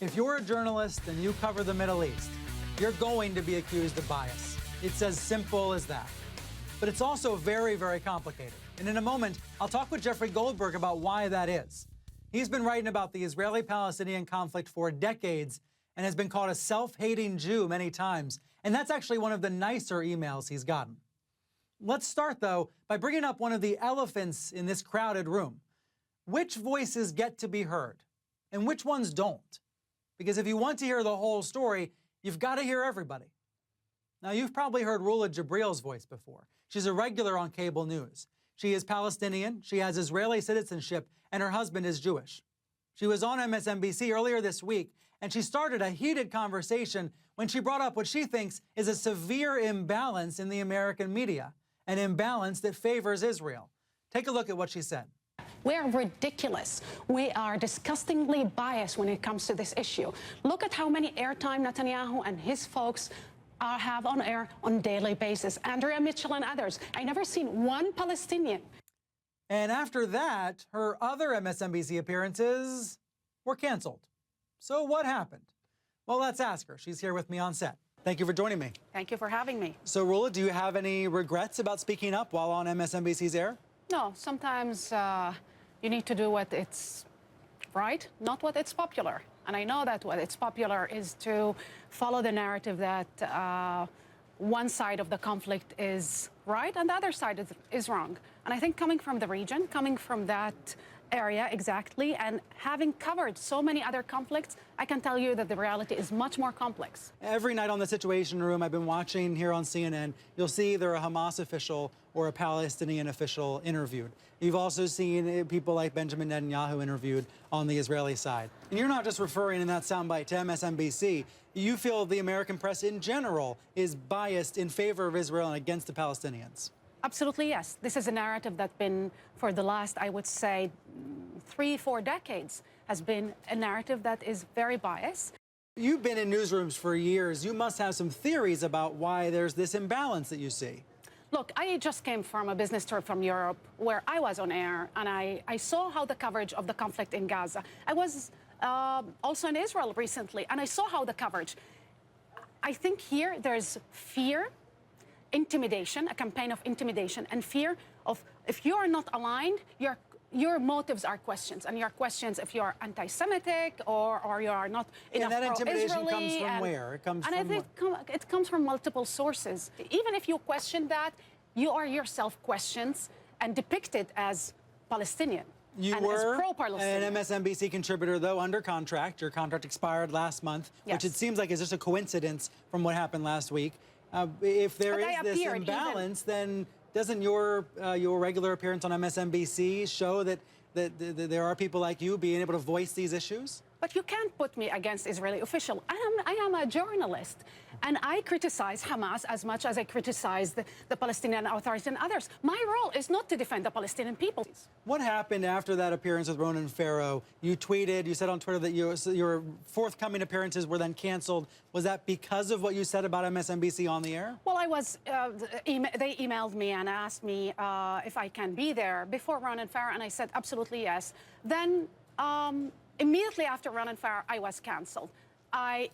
If you're a journalist and you cover the Middle East, you're going to be accused of bias. It's as simple as that. But it's also very, very complicated. And in a moment, I'll talk with Jeffrey Goldberg about why that is. He's been writing about the Israeli-Palestinian conflict for decades and has been called a self-hating Jew many times. And that's actually one of the nicer emails he's gotten. Let's start, though, by bringing up one of the elephants in this crowded room. Which voices get to be heard and which ones don't? Because if you want to hear the whole story, you've got to hear everybody. Now, you've probably heard Rula Jibril's voice before. She's a regular on cable news. She is Palestinian, she has Israeli citizenship, and her husband is Jewish. She was on MSNBC earlier this week, and she started a heated conversation when she brought up what she thinks is a severe imbalance in the American media, an imbalance that favors Israel. Take a look at what she said. We are ridiculous. We are disgustingly biased when it comes to this issue. Look at how many airtime Netanyahu and his folks have on air on a daily basis. Andrea Mitchell and others. I never seen one Palestinian. And after that, her other MSNBC appearances were canceled. So what happened? Well, let's ask her. She's here with me on set. Thank you for joining me. Thank you for having me. So, Rula, do you have any regrets about speaking up while on MSNBC's air? No, sometimes you need to do what it's right, not what it's popular. And I know that what it's popular is to follow the narrative that one side of the conflict is right and the other side is wrong. And I think coming from the region, coming from that area exactly, and having covered so many other conflicts, I can tell you that the reality is much more complex. Every night on the Situation Room I've been watching here on CNN, you'll see either a Hamas official or a Palestinian official interviewed. You've also seen people like Benjamin Netanyahu interviewed on the Israeli side. And you're not just referring in that soundbite to MSNBC. You feel the American press in general is biased in favor of Israel and against the Palestinians. Absolutely, yes. This is a narrative that's been, for the last, I would say, 3-4 decades, has been a narrative that is very biased. You've been in newsrooms for years. You must have some theories about why there's this imbalance that you see. Look, I just came from a business tour from Europe where I was on air, and I saw how the coverage of the conflict in Gaza. I was also in Israel recently, and I saw how the coverage. I think here there's fear, intimidation, a campaign of intimidation and fear of if you are not aligned, your motives are questions, and your questions if you are anti-Semitic or you are not enough pro-Israeli. And that intimidation comes from where? It comes from it comes from multiple sources. Even if you question that, you are yourself questioned and depicted as Palestinian. You were an MSNBC contributor, though, under contract. Your contract expired last month, yes, which it seems like is just a coincidence from what happened last week. If there is this imbalance, then doesn't your regular appearance on MSNBC show that there are people like you being able to voice these issues? But you can't put me against Israeli official. I am a journalist, and I criticize Hamas as much as I criticize the Palestinian Authority and others. My role is not to defend the Palestinian people. What happened after that appearance with Ronan Farrow? You tweeted, you said on Twitter that your forthcoming appearances were then canceled. Was that because of what you said about MSNBC on the air? Well, they emailed me and asked me if I can be there before Ronan Farrow, and I said absolutely yes. Then immediately after Ronan Farrow, I was canceled.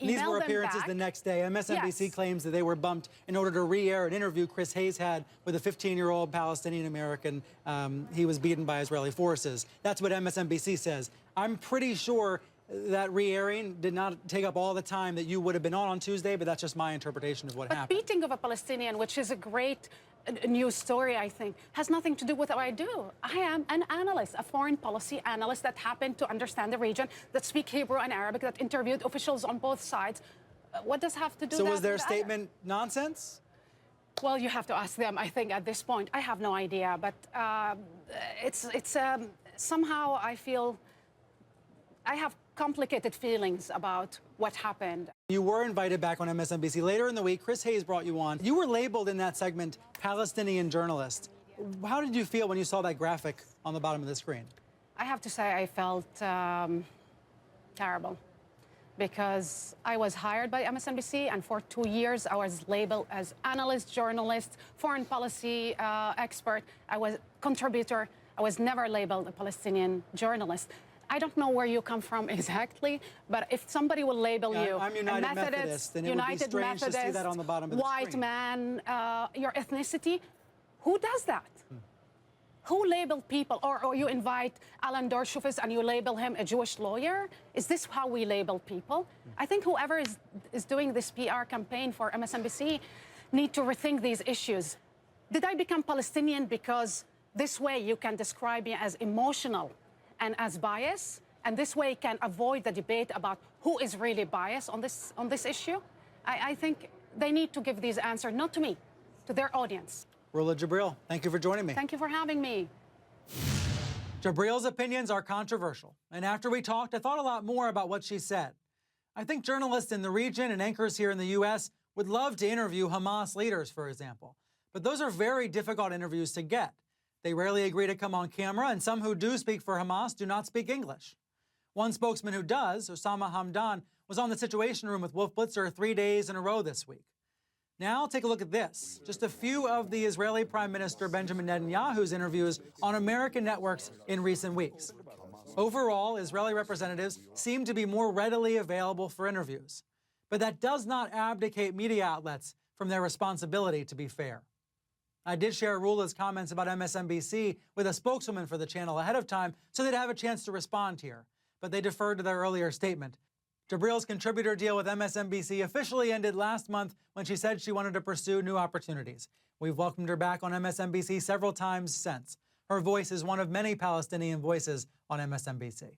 These were appearances the next day. MSNBC yes, claims that they were bumped in order to re-air an interview Chris Hayes had with a 15-year-old Palestinian-American. He was beaten by Israeli forces. That's what MSNBC says. I'm pretty sure that re-airing did not take up all the time that you would have been on Tuesday, but that's just my interpretation of what happened. But beating of a Palestinian, which is a great news story, I think, has nothing to do with what I do. I am an analyst, a foreign policy analyst that happened to understand the region, that speak Hebrew and Arabic, that interviewed officials on both sides. What does have to do with that? So was their statement nonsense? Well, you have to ask them, I think, at this point. I have no idea, but somehow I feel I have complicated feelings about what happened. You were invited back on MSNBC. Later in the week, Chris Hayes brought you on. You were labeled in that segment Palestinian journalist. How did you feel when you saw that graphic on the bottom of the screen? I have to say I felt terrible, because I was hired by MSNBC, and for 2 years I was labeled as analyst, journalist, foreign policy expert. I was contributor. I was never labeled a Palestinian journalist. I don't know where you come from exactly, but if somebody will label you I'm United Methodist, and it would be strange to see that on the bottom of the white screen. man, your ethnicity, who does that? Who label people? Or you invite Alan Dershowitz and you label him a Jewish lawyer? Is this how we label people? I think whoever is doing this PR campaign for MSNBC need to rethink these issues. Did I become Palestinian because this way you can describe me as emotional and as biased, and this way can avoid the debate about who is really biased on this issue? I think they need to give these answers, not to me, to their audience. Roula Jibril, thank you for joining me. Thank you for having me. Jibril's opinions are controversial, and after we talked, I thought a lot more about what she said. I think journalists in the region and anchors here in the U.S. would love to interview Hamas leaders, for example, but those are very difficult interviews to get. They rarely agree to come on camera, and some who do speak for Hamas do not speak English. One spokesman who does, Osama Hamdan, was on the Situation Room with Wolf Blitzer 3 days in a row this week. Now take a look at this. Just a few of the Israeli Prime Minister Benjamin Netanyahu's interviews on American networks in recent weeks. Overall, Israeli representatives seem to be more readily available for interviews. But that does not abdicate media outlets from their responsibility to be fair. I did share Roula's comments about MSNBC with a spokeswoman for the channel ahead of time so they'd have a chance to respond here, but they deferred to their earlier statement. Jibril's contributor deal with MSNBC officially ended last month when she said she wanted to pursue new opportunities. We've welcomed her back on MSNBC several times since. Her voice is one of many Palestinian voices on MSNBC.